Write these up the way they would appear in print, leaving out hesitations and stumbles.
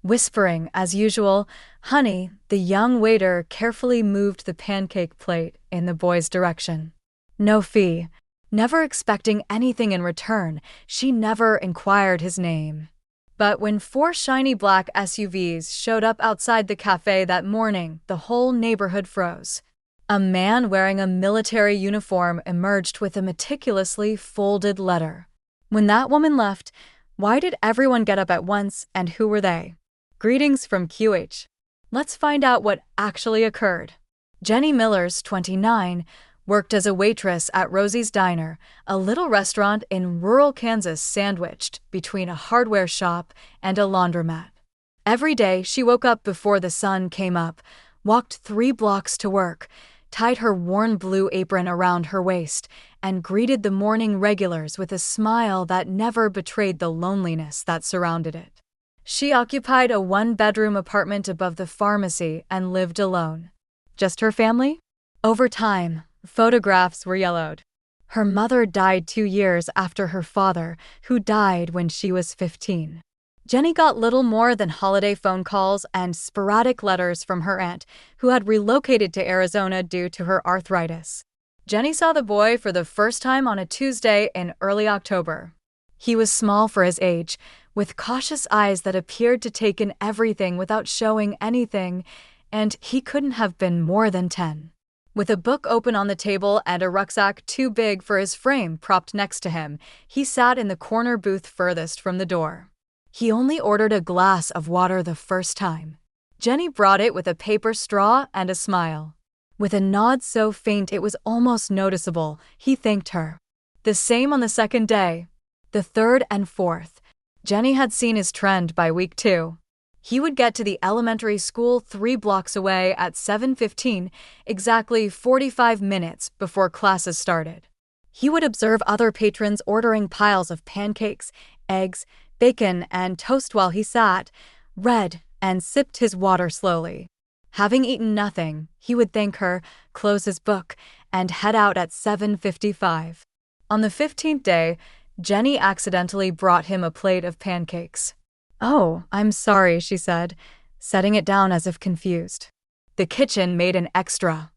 Whispering, as usual, "Honey," the young waiter carefully moved the pancake plate in the boy's direction. No fee. Never expecting anything in return, she never inquired his name. But when four shiny black SUVs showed up outside the cafe that morning, the whole neighborhood froze. A man wearing a military uniform emerged with a meticulously folded letter. When that woman left, why did everyone get up at once, and who were they? Greetings from QH. Let's find out what actually occurred. Jenny Millers, 29, worked as a waitress at Rosie's Diner, a little restaurant in rural Kansas sandwiched between a hardware shop and a laundromat. Every day, she woke up before the sun came up, walked 3 blocks to work, tied her worn blue apron around her waist, and greeted the morning regulars with a smile that never betrayed the loneliness that surrounded it. She occupied a 1-bedroom apartment above the pharmacy and lived alone. Just her family? Over time, photographs were yellowed. Her mother died 2 years after her father, who died when she was 15. Jenny got little more than holiday phone calls and sporadic letters from her aunt, who had relocated to Arizona due to her arthritis. Jenny saw the boy for the first time on a Tuesday in early October. He was small for his age, with cautious eyes that appeared to take in everything without showing anything, and he couldn't have been more than 10. With a book open on the table and a rucksack too big for his frame propped next to him, he sat in the corner booth furthest from the door. He only ordered a glass of water the first time. Jenny brought it with a paper straw and a smile. With a nod so faint it was almost noticeable, he thanked her. The same on the second day. The third and fourth. Jenny had seen his trend by week 2. He would get to the elementary school 3 blocks away at 7:15, exactly 45 minutes before classes started. He would observe other patrons ordering piles of pancakes, eggs, bacon, and toast while he sat, read, and sipped his water slowly. Having eaten nothing, he would thank her, close his book, and head out at 7:55. On the 15th day, Jenny accidentally brought him a plate of pancakes. "Oh, I'm sorry," she said, setting it down as if confused. The kitchen made an extra.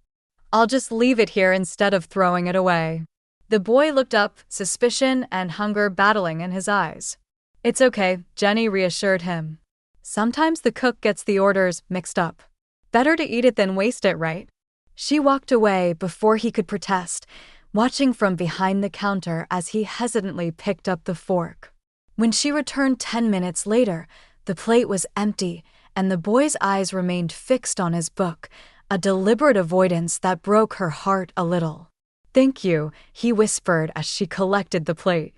"I'll just leave it here instead of throwing it away." The boy looked up, suspicion and hunger battling in his eyes. "It's okay," Jenny reassured him. "Sometimes the cook gets the orders mixed up. Better to eat it than waste it, right?" She walked away before he could protest, watching from behind the counter as he hesitantly picked up the fork. When she returned 10 minutes later, the plate was empty, and the boy's eyes remained fixed on his book, a deliberate avoidance that broke her heart a little. "Thank you," he whispered as she collected the plate.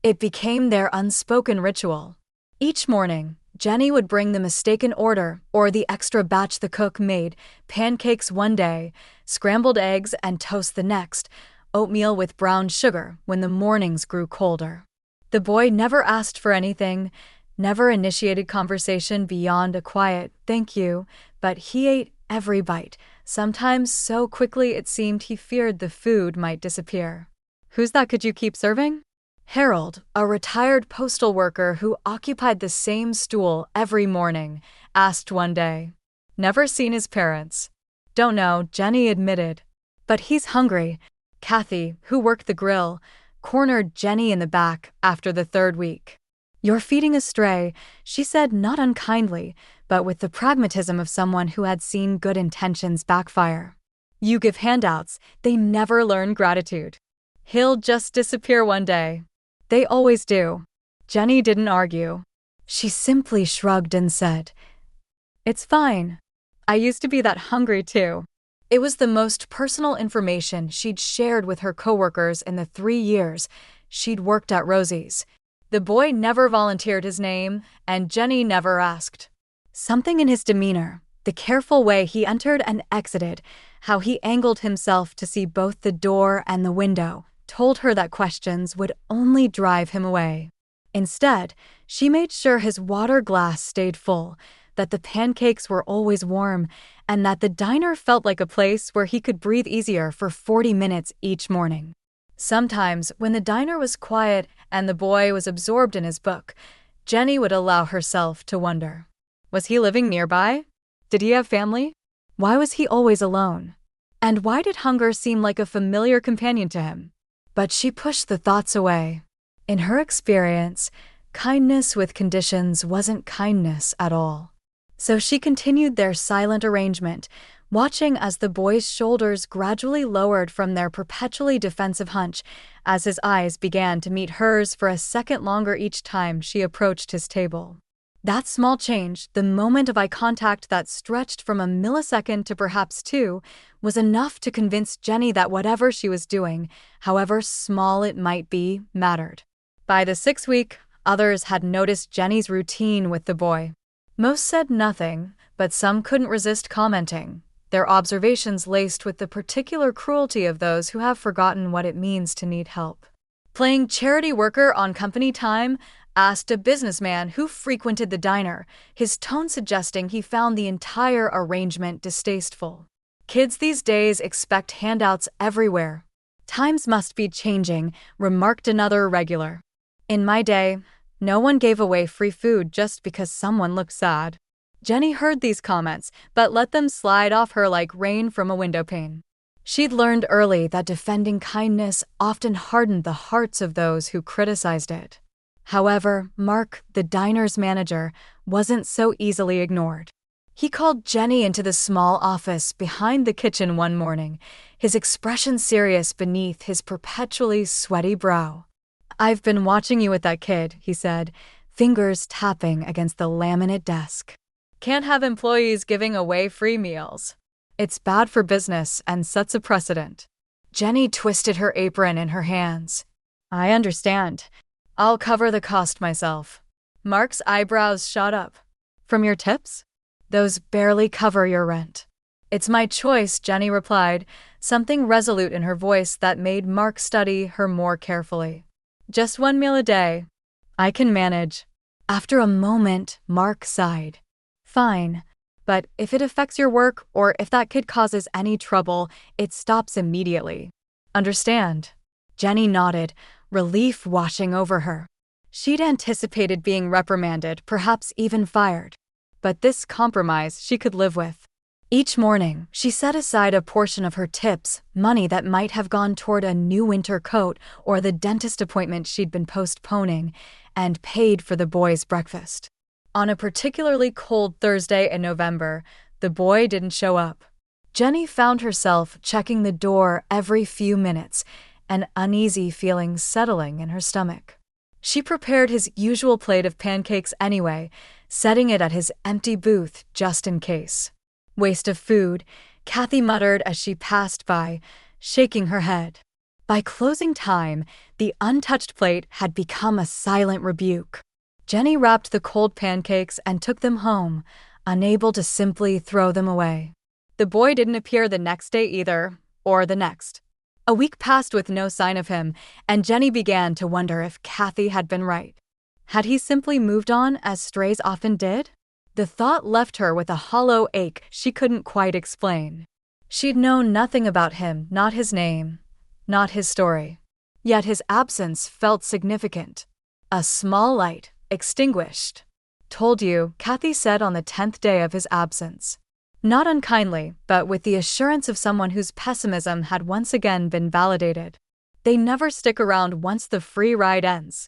It became their unspoken ritual. Each morning, Jenny would bring the mistaken order or the extra batch the cook made, pancakes one day, scrambled eggs and toast the next, oatmeal with brown sugar when the mornings grew colder. The boy never asked for anything, never initiated conversation beyond a quiet "thank you," but he ate every bite, sometimes so quickly it seemed he feared the food might disappear. "Who's that could you keep serving?" Harold, a retired postal worker who occupied the same stool every morning, asked one day. "Never seen his parents." "Don't know," Jenny admitted. "But he's hungry." Kathy, who worked the grill, cornered Jenny in the back after the 3rd week. "You're feeding a stray," she said, not unkindly, but with the pragmatism of someone who had seen good intentions backfire. "You give handouts, they never learn gratitude. He'll just disappear one day." "They always do." Jenny didn't argue. She simply shrugged and said, "It's fine. I used to be that hungry too." It was the most personal information she'd shared with her coworkers in the 3 years she'd worked at Rosie's. The boy never volunteered his name, and Jenny never asked. Something in his demeanor, the careful way he entered and exited, how he angled himself to see both the door and the window, told her that questions would only drive him away. Instead, she made sure his water glass stayed full, that the pancakes were always warm, and that the diner felt like a place where he could breathe easier for 40 minutes each morning. Sometimes, when the diner was quiet and the boy was absorbed in his book, Jenny would allow herself to wonder. Was he living nearby? Did he have family? Why was he always alone? And why did hunger seem like a familiar companion to him? But she pushed the thoughts away. In her experience, kindness with conditions wasn't kindness at all. So she continued their silent arrangement, watching as the boy's shoulders gradually lowered from their perpetually defensive hunch as his eyes began to meet hers for a second longer each time she approached his table. That small change, the moment of eye contact that stretched from a millisecond to perhaps two, was enough to convince Jenny that whatever she was doing, however small it might be, mattered. By the 6th week, others had noticed Jenny's routine with the boy. Most said nothing, but some couldn't resist commenting, their observations laced with the particular cruelty of those who have forgotten what it means to need help. Playing charity worker on company time, asked a businessman who frequented the diner, his tone suggesting he found the entire arrangement distasteful. Kids these days expect handouts everywhere. Times must be changing, remarked another regular. In my day, no one gave away free food just because someone looked sad. Jenny heard these comments, but let them slide off her like rain from a windowpane. She'd learned early that defending kindness often hardened the hearts of those who criticized it. However, Mark, the diner's manager, wasn't so easily ignored. He called Jenny into the small office behind the kitchen one morning, his expression serious beneath his perpetually sweaty brow. "I've been watching you with that kid," he said, fingers tapping against the laminate desk. "Can't have employees giving away free meals. It's bad for business and sets a precedent." Jenny twisted her apron in her hands. "I understand. I'll cover the cost myself." Mark's eyebrows shot up. "From your tips? Those barely cover your rent." "It's my choice," Jenny replied, something resolute in her voice that made Mark study her more carefully. "Just one meal a day. I can manage." After a moment, Mark sighed. "Fine, but if it affects your work or if that kid causes any trouble, it stops immediately. Understand?" Jenny nodded, relief washing over her. She'd anticipated being reprimanded, perhaps even fired. But this compromise she could live with. Each morning, she set aside a portion of her tips, money that might have gone toward a new winter coat or the dentist appointment she'd been postponing, and paid for the boy's breakfast. On a particularly cold Thursday in November, the boy didn't show up. Jenny found herself checking the door every few minutes, an uneasy feeling settling in her stomach. She prepared his usual plate of pancakes anyway, setting it at his empty booth just in case. "Waste of food," Kathy muttered as she passed by, shaking her head. By closing time, the untouched plate had become a silent rebuke. Jenny wrapped the cold pancakes and took them home, unable to simply throw them away. The boy didn't appear the next day either, or the next. A week passed with no sign of him, and Jenny began to wonder if Kathy had been right. Had he simply moved on, as strays often did? The thought left her with a hollow ache she couldn't quite explain. She'd known nothing about him, not his name, not his story. Yet his absence felt significant. A small light, extinguished. "Told you," Kathy said on the 10th day of his absence. Not unkindly, but with the assurance of someone whose pessimism had once again been validated. They never stick around once the free ride ends.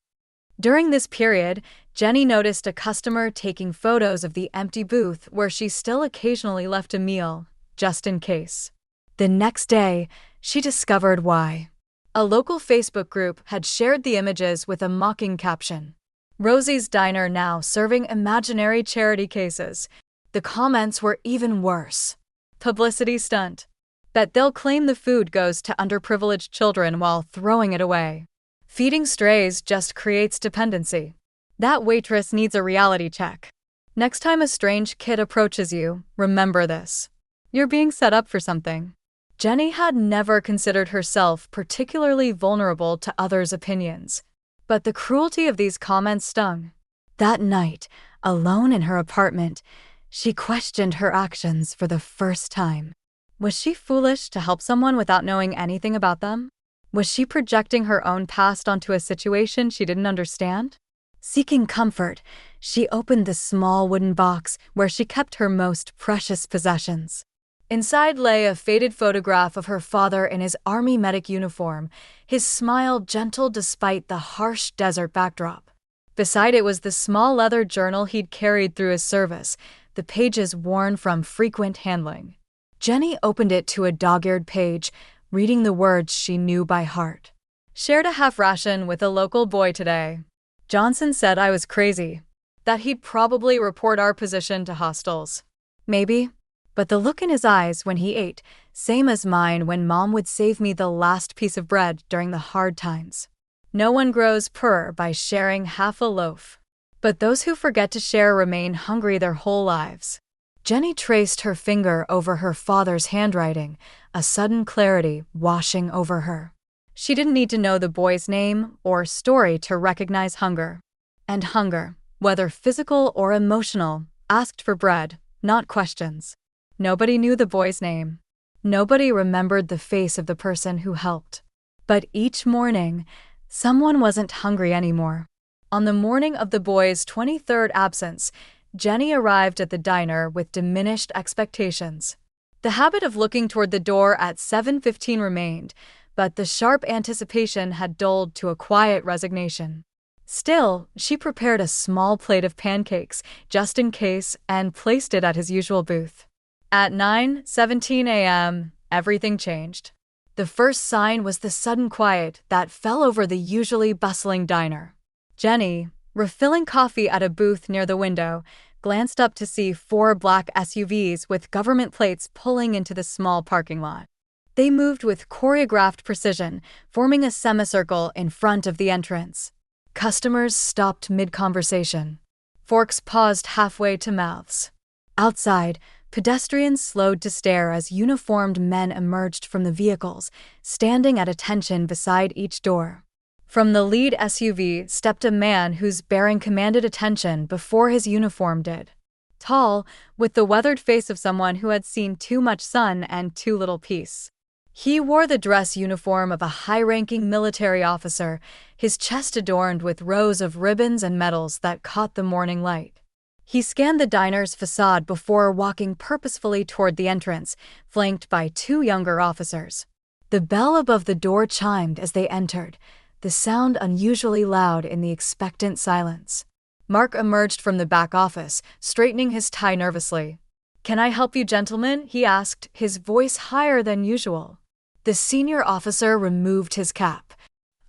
During this period, Jenny noticed a customer taking photos of the empty booth where she still occasionally left a meal, just in case. The next day, she discovered why. A local Facebook group had shared the images with a mocking caption. "Rosie's Diner now serving imaginary charity cases." The comments were even worse. "Publicity stunt. Bet they'll claim the food goes to underprivileged children while throwing it away. Feeding strays just creates dependency. That waitress needs a reality check. Next time a strange kid approaches you, remember this. You're being set up for something." Jenny had never considered herself particularly vulnerable to others' opinions, but the cruelty of these comments stung. That night, alone in her apartment, she questioned her actions for the first time. Was she foolish to help someone without knowing anything about them? Was she projecting her own past onto a situation she didn't understand? Seeking comfort, She opened the small wooden box where she kept her most precious possessions. Inside lay a faded photograph of her father in his army medic uniform, his smile gentle despite the harsh desert backdrop. Beside it was the small leather journal he'd carried through his service, the pages worn from frequent handling. Jenny opened it to a dog-eared page, reading the words she knew by heart. Shared a half ration with a local boy today. Johnson said I was crazy, that he'd probably report our position to hostiles. Maybe. But the look in his eyes when he ate, same as mine when Mom would save me the last piece of bread during the hard times. No one grows poor by sharing half a loaf. But those who forget to share remain hungry their whole lives. Jenny traced her finger over her father's handwriting, a sudden clarity washing over her. She didn't need to know the boy's name or story to recognize hunger. And hunger, whether physical or emotional, asked for bread, not questions. Nobody knew the boy's name. Nobody remembered the face of the person who helped. But each morning, someone wasn't hungry anymore. On the morning of the boy's 23rd absence, Jenny arrived at the diner with diminished expectations. The habit of looking toward the door at 7:15 remained, but the sharp anticipation had dulled to a quiet resignation. Still, she prepared a small plate of pancakes, just in case, and placed it at his usual booth. At 9:17 a.m., everything changed. The first sign was the sudden quiet that fell over the usually bustling diner. Jenny, refilling coffee at a booth near the window, glanced up to see 4 black SUVs with government plates pulling into the small parking lot. They moved with choreographed precision, forming a semicircle in front of the entrance. Customers stopped mid-conversation. Forks paused halfway to mouths. Outside, pedestrians slowed to stare as uniformed men emerged from the vehicles, standing at attention beside each door. From the lead SUV stepped a man whose bearing commanded attention before his uniform did. Tall, with the weathered face of someone who had seen too much sun and too little peace. He wore the dress uniform of a high-ranking military officer, his chest adorned with rows of ribbons and medals that caught the morning light. He scanned the diner's facade before walking purposefully toward the entrance, flanked by 2 younger officers. The bell above the door chimed as they entered, the sound unusually loud in the expectant silence. Mark emerged from the back office, straightening his tie nervously. "Can I help you, gentlemen?" he asked, his voice higher than usual. The senior officer removed his cap.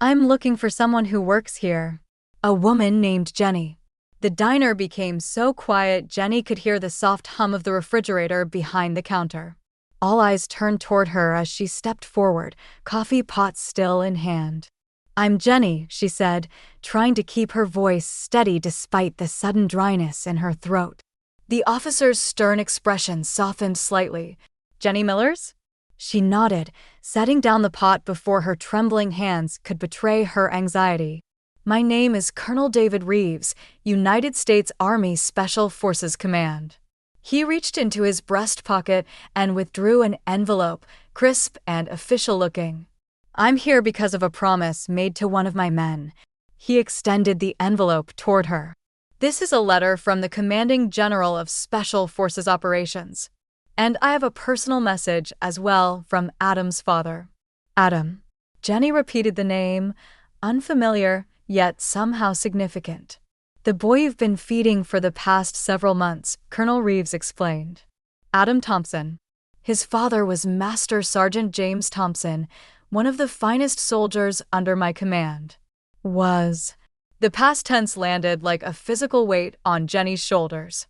"I'm looking for someone who works here." A woman named Jenny. The diner became so quiet Jenny could hear the soft hum of the refrigerator behind the counter. All eyes turned toward her as she stepped forward, coffee pot still in hand. "I'm Jenny," she said, trying to keep her voice steady despite the sudden dryness in her throat. The officer's stern expression softened slightly. "Jenny Millers?" She nodded, setting down the pot before her trembling hands could betray her anxiety. "My name is Colonel David Reeves, United States Army Special Forces Command." He reached into his breast pocket and withdrew an envelope, crisp and official-looking. "I'm here because of a promise made to one of my men." He extended the envelope toward her. "This is a letter from the Commanding General of Special Forces Operations. And I have a personal message as well from Adam's father." "Adam." Jenny repeated the name, unfamiliar, yet somehow significant. "The boy you've been feeding for the past several months," Colonel Reeves explained. "Adam Thompson." His father was Master Sergeant James Thompson, one of the finest soldiers under my command. Was. The past tense landed like a physical weight on Jenny's shoulders.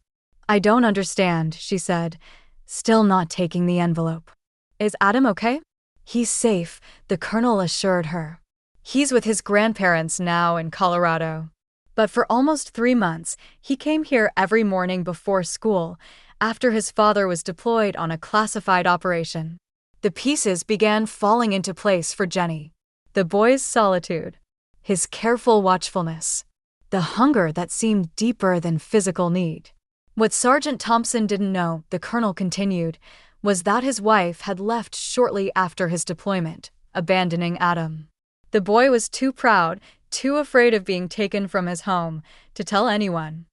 "I don't understand," she said, still not taking the envelope. "Is Adam okay?" "He's safe," the colonel assured her. "He's with his grandparents now in Colorado. But for almost 3 months, he came here every morning before school, after his father was deployed on a classified operation." The pieces began falling into place for Jenny. The boy's solitude, his careful watchfulness, the hunger that seemed deeper than physical need. What Sergeant Thompson didn't know, the colonel continued, was that his wife had left shortly after his deployment, abandoning Adam. The boy was too proud, too afraid of being taken from his home, to tell anyone.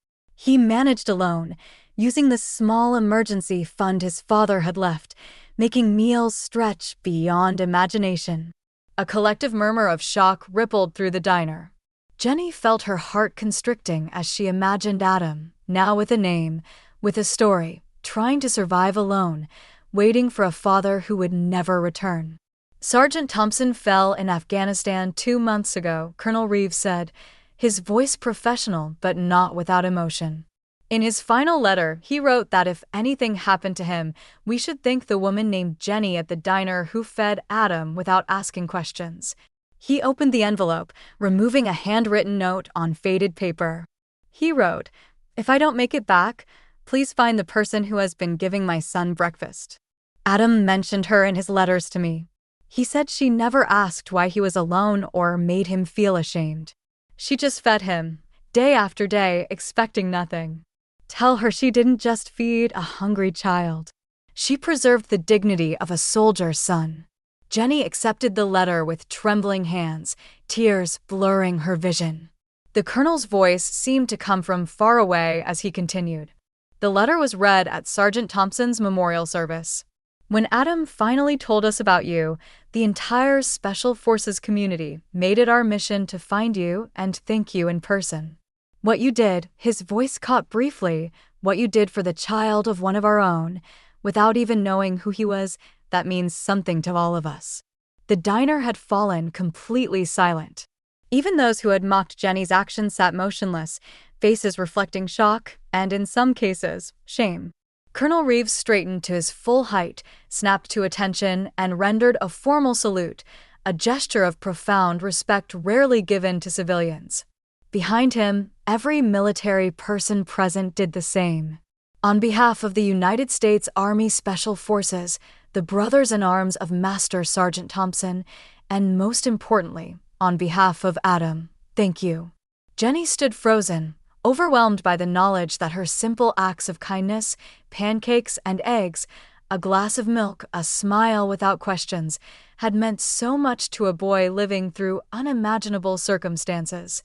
He managed alone, using the small emergency fund his father had left, making meals stretch beyond imagination. A collective murmur of shock rippled through the diner. Jenny felt her heart constricting as she imagined Adam, now with a name, with a story, trying to survive alone, waiting for a father who would never return. Sergeant Thompson fell in Afghanistan 2 months ago, Colonel Reeves said, his voice professional but not without emotion. In his final letter, he wrote that if anything happened to him, we should thank the woman named Jenny at the diner who fed Adam without asking questions. He opened the envelope, removing a handwritten note on faded paper. He wrote, "If I don't make it back, please find the person who has been giving my son breakfast." Adam mentioned her in his letters to me. He said she never asked why he was alone or made him feel ashamed. She just fed him, day after day, expecting nothing. Tell her she didn't just feed a hungry child. She preserved the dignity of a soldier's son. Jenny accepted the letter with trembling hands, tears blurring her vision. The colonel's voice seemed to come from far away as he continued. The letter was read at Sergeant Thompson's memorial service. When Adam finally told us about you, the entire Special Forces community made it our mission to find you and thank you in person. What you did, his voice caught briefly, what you did for the child of one of our own, without even knowing who he was, that means something to all of us. The diner had fallen completely silent. Even those who had mocked Jenny's actions sat motionless, faces reflecting shock and, in some cases, shame. Colonel Reeves straightened to his full height, snapped to attention, and rendered a formal salute, a gesture of profound respect rarely given to civilians. Behind him, every military person present did the same. On behalf of the United States Army Special Forces, the brothers in arms of Master Sergeant Thompson, and most importantly, on behalf of Adam, thank you. Jenny stood frozen, overwhelmed by the knowledge that her simple acts of kindness, pancakes and eggs, a glass of milk, a smile without questions, had meant so much to a boy living through unimaginable circumstances.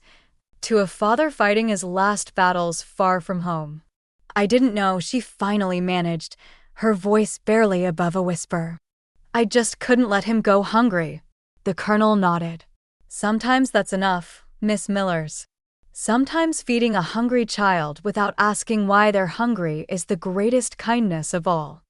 To a father fighting his last battles far from home. "I didn't know," she finally managed, her voice barely above a whisper. "I just couldn't let him go hungry." The colonel nodded. "Sometimes that's enough, Miss Millers. Sometimes feeding a hungry child without asking why they're hungry is the greatest kindness of all."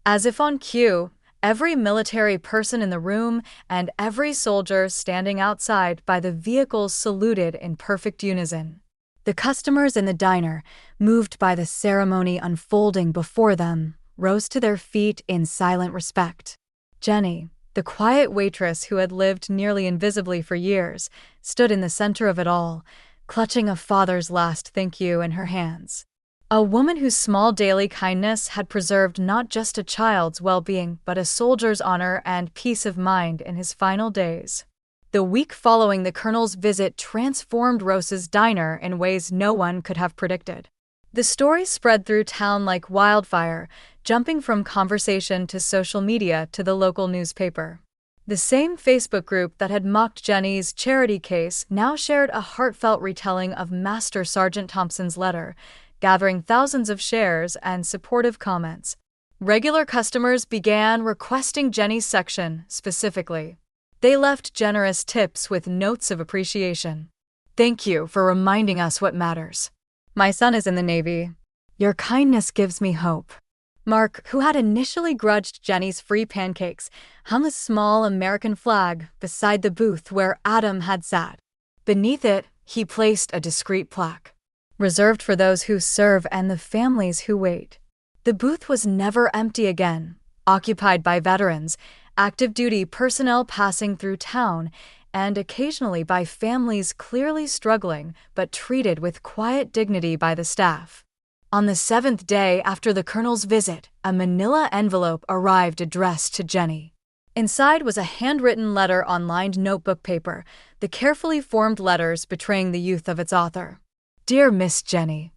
As if on cue, every military person in the room and every soldier standing outside by the vehicles saluted in perfect unison. The customers in the diner, moved by the ceremony unfolding before them, rose to their feet in silent respect. Jenny, the quiet waitress who had lived nearly invisibly for years, stood in the center of it all, clutching a father's last thank you in her hands. A woman whose small daily kindness had preserved not just a child's well-being but a soldier's honor and peace of mind in his final days. The week following the colonel's visit transformed Rose's diner in ways no one could have predicted. The story spread through town like wildfire, jumping from conversation to social media to the local newspaper. The same Facebook group that had mocked Jenny's charity case now shared a heartfelt retelling of Master Sergeant Thompson's letter, gathering thousands of shares and supportive comments. Regular customers began requesting Jenny's section specifically. They left generous tips with notes of appreciation. "Thank you for reminding us what matters. My son is in the Navy. Your kindness gives me hope." Mark, who had initially grudged Jenny's free pancakes, hung a small American flag beside the booth where Adam had sat. Beneath it, he placed a discreet plaque. "Reserved for those who serve and the families who wait." The booth was never empty again, occupied by veterans, active duty personnel passing through town, and occasionally by families clearly struggling but treated with quiet dignity by the staff. On the 7th day after the colonel's visit, a manila envelope arrived addressed to Jenny. Inside was a handwritten letter on lined notebook paper, the carefully formed letters betraying the youth of its author. "Dear Miss Jenny,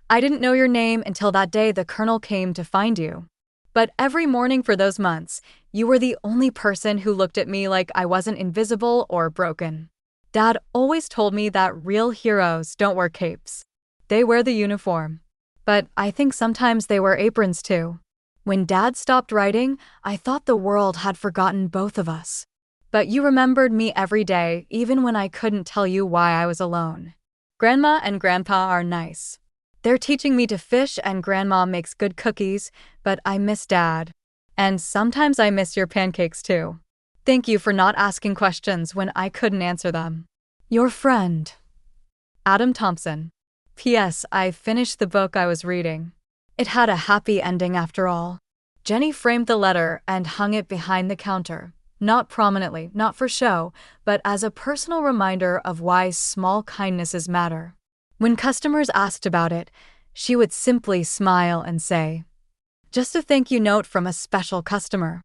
I didn't know your name until that day the colonel came to find you. But every morning for those months, you were the only person who looked at me like I wasn't invisible or broken. Dad always told me that real heroes don't wear capes. They wear the uniform. But I think sometimes they wear aprons too. When Dad stopped writing, I thought the world had forgotten both of us. But you remembered me every day, even when I couldn't tell you why I was alone. Grandma and Grandpa are nice. They're teaching me to fish and Grandma makes good cookies, but I miss Dad. And sometimes I miss your pancakes too. Thank you for not asking questions when I couldn't answer them. Your friend, Adam Thompson. P.S. I finished the book I was reading. It had a happy ending after all. Jenny framed the letter and hung it behind the counter. Not prominently, not for show, but as a personal reminder of why small kindnesses matter. When customers asked about it, she would simply smile and say, "Just a thank you note from a special customer."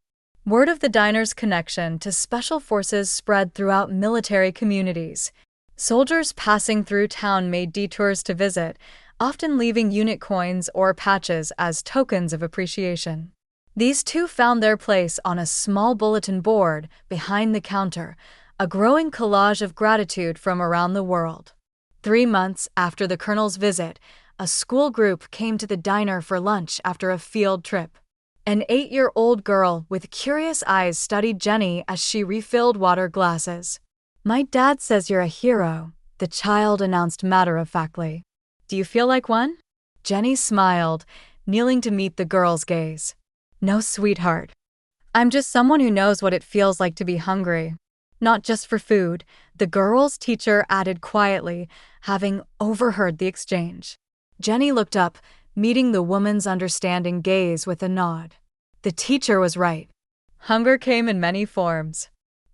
Word of the diner's connection to special forces spread throughout military communities. Soldiers passing through town made detours to visit, often leaving unit coins or patches as tokens of appreciation. These two found their place on a small bulletin board behind the counter, a growing collage of gratitude from around the world. 3 months after the colonel's visit, a school group came to the diner for lunch after a field trip. An 8-year-old girl with curious eyes studied Jenny as she refilled water glasses. "My dad says you're a hero," the child announced matter-of-factly. "Do you feel like one?" Jenny smiled, kneeling to meet the girl's gaze. "No, sweetheart. I'm just someone who knows what it feels like to be hungry. Not just for food," the girl's teacher added quietly, having overheard the exchange. Jenny looked up, meeting the woman's understanding gaze with a nod. The teacher was right. Hunger came in many forms.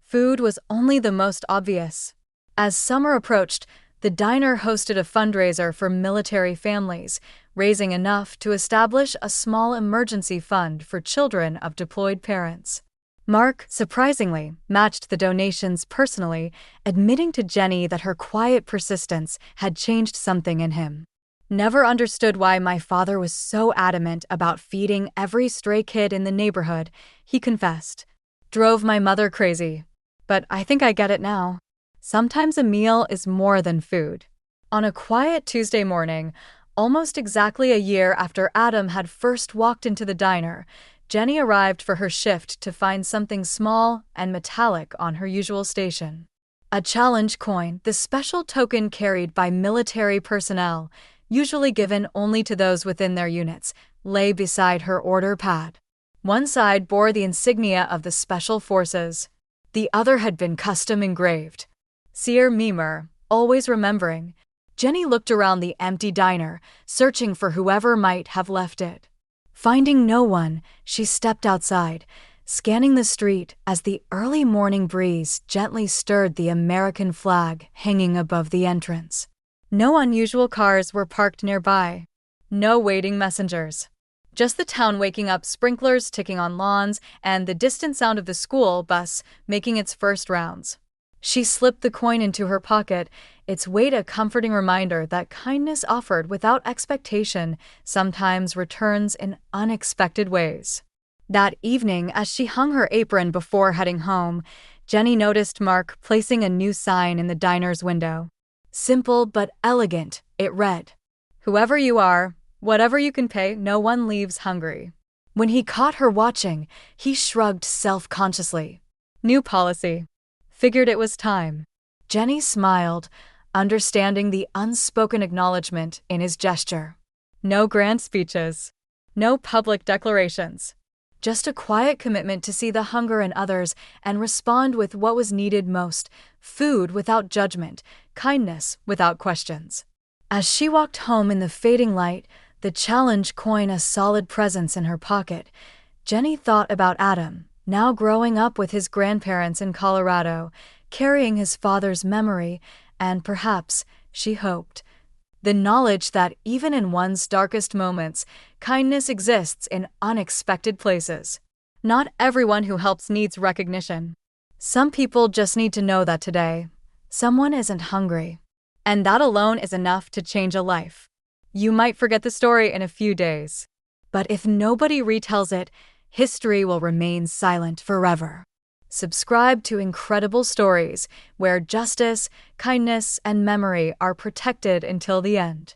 Food was only the most obvious. As summer approached, the diner hosted a fundraiser for military families, raising enough to establish a small emergency fund for children of deployed parents. Mark, surprisingly, matched the donations personally, admitting to Jenny that her quiet persistence had changed something in him. "Never understood why my father was so adamant about feeding every stray kid in the neighborhood," he confessed. "Drove my mother crazy. But I think I get it now. Sometimes a meal is more than food." On a quiet Tuesday morning, almost exactly a year after Adam had first walked into the diner, Jenny arrived for her shift to find something small and metallic on her usual station. A challenge coin, the special token carried by military personnel, usually given only to those within their units, lay beside her order pad. One side bore the insignia of the Special Forces. The other had been custom engraved. "Seer Memer, always remembering." Jenny looked around the empty diner, searching for whoever might have left it. Finding no one, she stepped outside, scanning the street as the early morning breeze gently stirred the American flag hanging above the entrance. No unusual cars were parked nearby. No waiting messengers. Just the town waking up, sprinklers ticking on lawns, and the distant sound of the school bus making its first rounds. She slipped the coin into her pocket, its weight a comforting reminder that kindness offered without expectation sometimes returns in unexpected ways. That evening, as she hung her apron before heading home, Jenny noticed Mark placing a new sign in the diner's window. Simple but elegant, it read, "Whoever you are, whatever you can pay, no one leaves hungry." When he caught her watching, he shrugged self-consciously. New policy. Figured it was time. Jenny smiled, understanding the unspoken acknowledgement in his gesture. No grand speeches. No public declarations. Just a quiet commitment to see the hunger in others and respond with what was needed most: food without judgment, kindness without questions. As she walked home in the fading light, the challenge coin a solid presence in her pocket, Jenny thought about Adam, now growing up with his grandparents in Colorado, carrying his father's memory, and perhaps, she hoped, the knowledge that even in one's darkest moments, kindness exists in unexpected places. Not everyone who helps needs recognition. Some people just need to know that today, someone isn't hungry. And that alone is enough to change a life. You might forget the story in a few days. But if nobody retells it, history will remain silent forever. Subscribe to Incredible Stories, where justice, kindness, and memory are protected until the end.